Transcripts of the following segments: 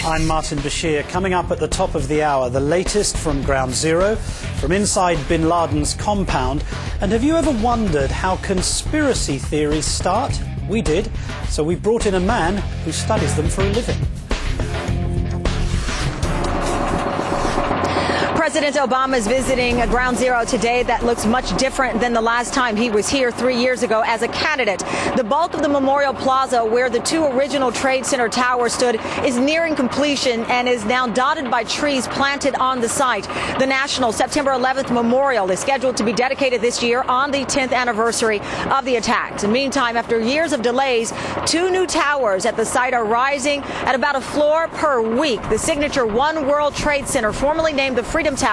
I'm Martin Bashir. Coming up at the top of the hour, the latest from Ground Zero, from inside bin Laden's compound. And have you ever wondered how conspiracy theories start? We did, so we brought in a man who studies them for a living. President Obama is visiting Ground Zero today. That looks much different than the last time he was here 3 years ago as a candidate. The bulk of the Memorial Plaza, where the two original Trade Center towers stood, is nearing completion and is now dotted by trees planted on the site. The National September 11th Memorial is scheduled to be dedicated this year on the 10th anniversary of the attacks. And meantime, after years of delays, two new towers at the site are rising at about a floor per week. The signature One World Trade Center, formerly named the Freedom Tower,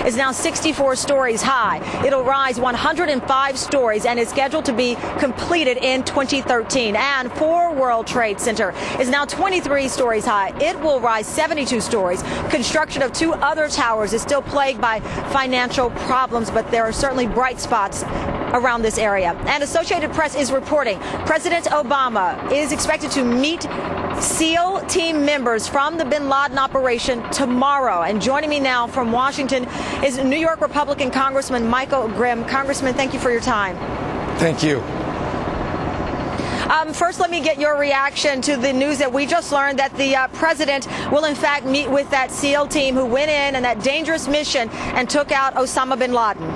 is now 64 stories high. It'll rise 105 stories and is scheduled to be completed in 2013. And Four World Trade Center is now 23 stories high. It will rise 72 stories. Construction of two other towers is still plagued by financial problems, but there are certainly bright spots around this area. And Associated Press is reporting President Obama is expected to meet SEAL team members from the bin Laden operation tomorrow. And joining me now from Washington is New York Republican Congressman Michael Grimm. Congressman, thank you for your time. Thank you. First, let me get your reaction to the news that we just learned that the president will in fact meet with that SEAL team who went in that dangerous mission and took out Osama bin Laden.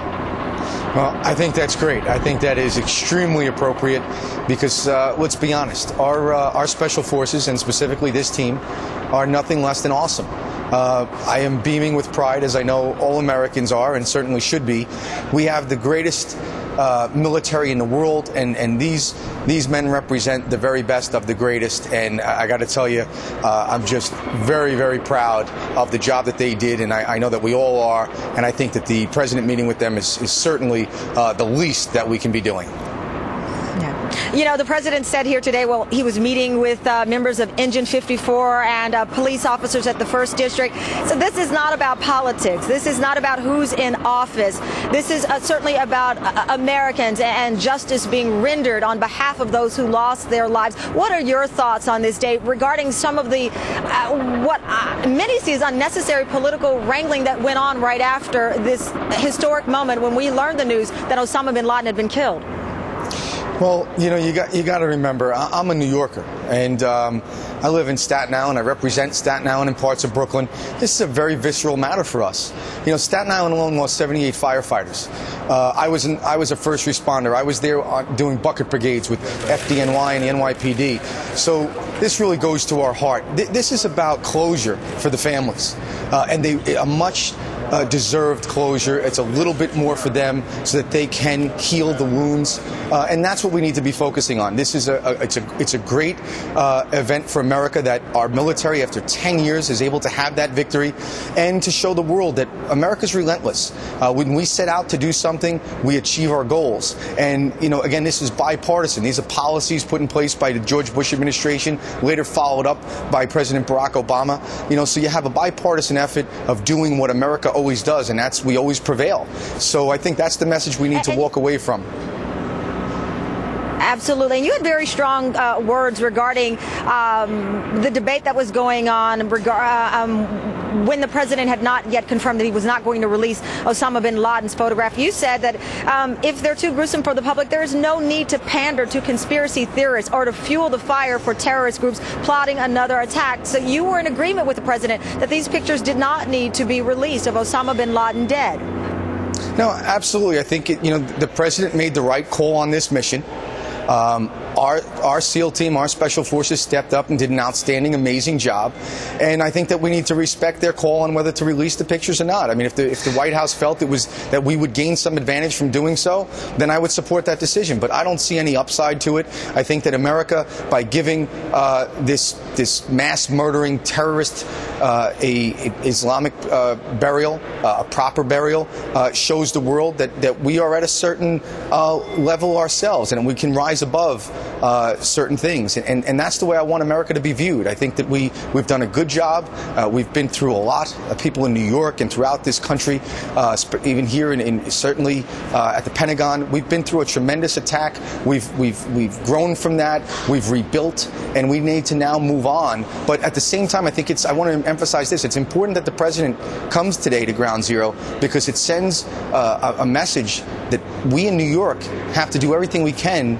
Well, I think that's great. I think that is extremely appropriate because, let's be honest, our special forces, and specifically this team, are nothing less than awesome. I am beaming with pride, as I know all Americans are, and certainly should be. We have the greatest military in the world, and these men represent the very best of the greatest. And I got to tell you, I'm just very, very proud of the job that they did, and I know that we all are. And I think that the president meeting with them is certainly the least that we can be doing. You know, the president said here today, well, he was meeting with members of Engine 54 and police officers at the 1st District. So this is not about politics. This is not about who's in office. This is certainly about Americans and justice being rendered on behalf of those who lost their lives. What are your thoughts on this day regarding some of the, what many see as unnecessary political wrangling that went on right after this historic moment when we learned the news that Osama bin Laden had been killed? Well, you know, you got to remember, I'm a New Yorker, and I live in Staten Island. I represent Staten Island and parts of Brooklyn. This is a very visceral matter for us. You know, Staten Island alone lost 78 firefighters. I was a first responder. I was there doing bucket brigades with FDNY and the NYPD. So this really goes to our heart. This is about closure for the families, and a much deserved closure. It's a little bit more for them so that they can heal the wounds, and that's what we need to be focusing on. This is it's a great event for America that our military, after 10 years, is able to have that victory, and to show the world that America's relentless. When we set out to do something, we achieve our goals. And you know, again, this is bipartisan. These are policies put in place by the George Bush administration, later followed up by President Barack Obama. You know, so you have a bipartisan effort of doing what America always does, and that's we always prevail. So I think that's the message we need to walk away from. Absolutely. And you had very strong words regarding the debate that was going on when the president had not yet confirmed that he was not going to release Osama bin Laden's photograph. You said that if they're too gruesome for the public, there is no need to pander to conspiracy theorists or to fuel the fire for terrorist groups plotting another attack. So you were in agreement with the president that these pictures did not need to be released of Osama bin Laden dead. No, absolutely. I think the president made the right call on this mission. Our SEAL team, our special forces stepped up and did an outstanding, amazing job. And I think that we need to respect their call on whether to release the pictures or not. I mean, if the White House felt that we would gain some advantage from doing so, then I would support that decision. But I don't see any upside to it. I think that America, by giving this mass murdering terrorist a Islamic burial, a proper burial, shows the world that we are at a certain level ourselves, and we can rise above certain things, and that's the way I want America to be viewed. I think that we've done a good job. We've been through a lot. People in New York and throughout this country, even here certainly at the Pentagon, we've been through a tremendous attack. We've grown from that. We've rebuilt, and we need to now move on. But at the same time, I want to emphasize this. It's important that the president comes today to Ground Zero because it sends a message that we in New York have to do everything we can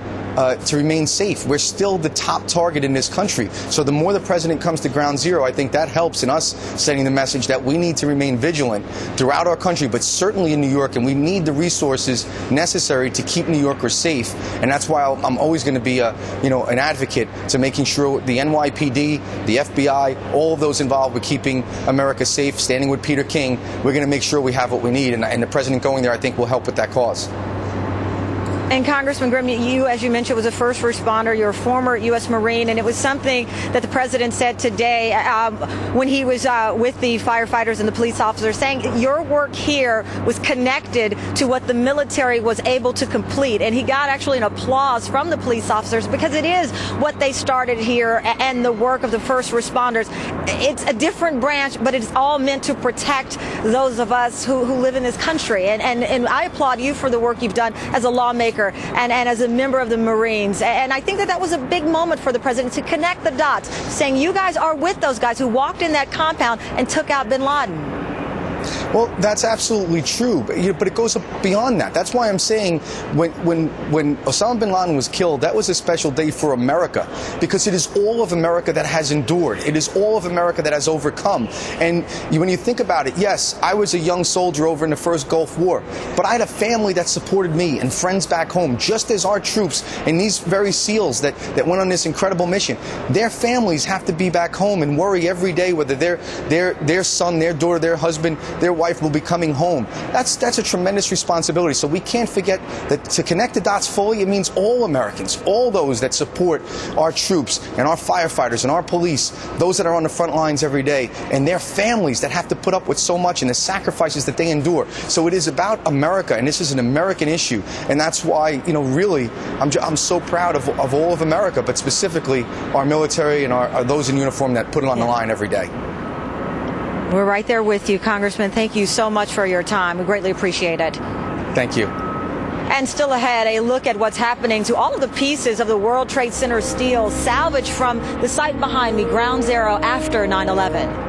to remain safe. We're still the top target in this country. So the more the president comes to Ground Zero, I think that helps in us sending the message that we need to remain vigilant throughout our country, but certainly in New York, and we need the resources necessary to keep New Yorkers safe. And that's why I'm always going to be an advocate to making sure the NYPD, the FBI, all of those involved with keeping America safe, standing with Peter King, we're going to make sure we have what we need. And the president going there, I think, will help with that cause. And Congressman Grimm, you, as you mentioned, was a first responder. You're a former U.S. Marine, and it was something that the president said today when he was with the firefighters and the police officers, saying your work here was connected to what the military was able to complete. And he got actually an applause from the police officers because it is what they started here and the work of the first responders. It's a different branch, but it's all meant to protect those of us who live in this country. And I applaud you for the work you've done as a lawmaker and as a member of the Marines. And I think that was a big moment for the president to connect the dots, saying you guys are with those guys who walked in that compound and took out bin Laden. Well, that's absolutely true, but it goes beyond that. That's why I'm saying when Osama bin Laden was killed, that was a special day for America, because it is all of America that has endured. It is all of America that has overcome. And when you think about it, yes, I was a young soldier over in the first Gulf War, but I had a family that supported me and friends back home, just as our troops and these very SEALs that went on this incredible mission, their families have to be back home and worry every day whether their son, their daughter, their husband, their wife will be coming home. That's a tremendous responsibility. So we can't forget that to connect the dots fully, it means all Americans, all those that support our troops and our firefighters and our police, those that are on the front lines every day, and their families that have to put up with so much and the sacrifices that they endure. So it is about America, and this is an American issue, and that's why, really, I'm so proud of all of America, but specifically our military and those in uniform that put it on the line every day. We're right there with you, Congressman. Thank you so much for your time. We greatly appreciate it. Thank you. And still ahead, a look at what's happening to all of the pieces of the World Trade Center steel salvaged from the site behind me, Ground Zero, after 9/11.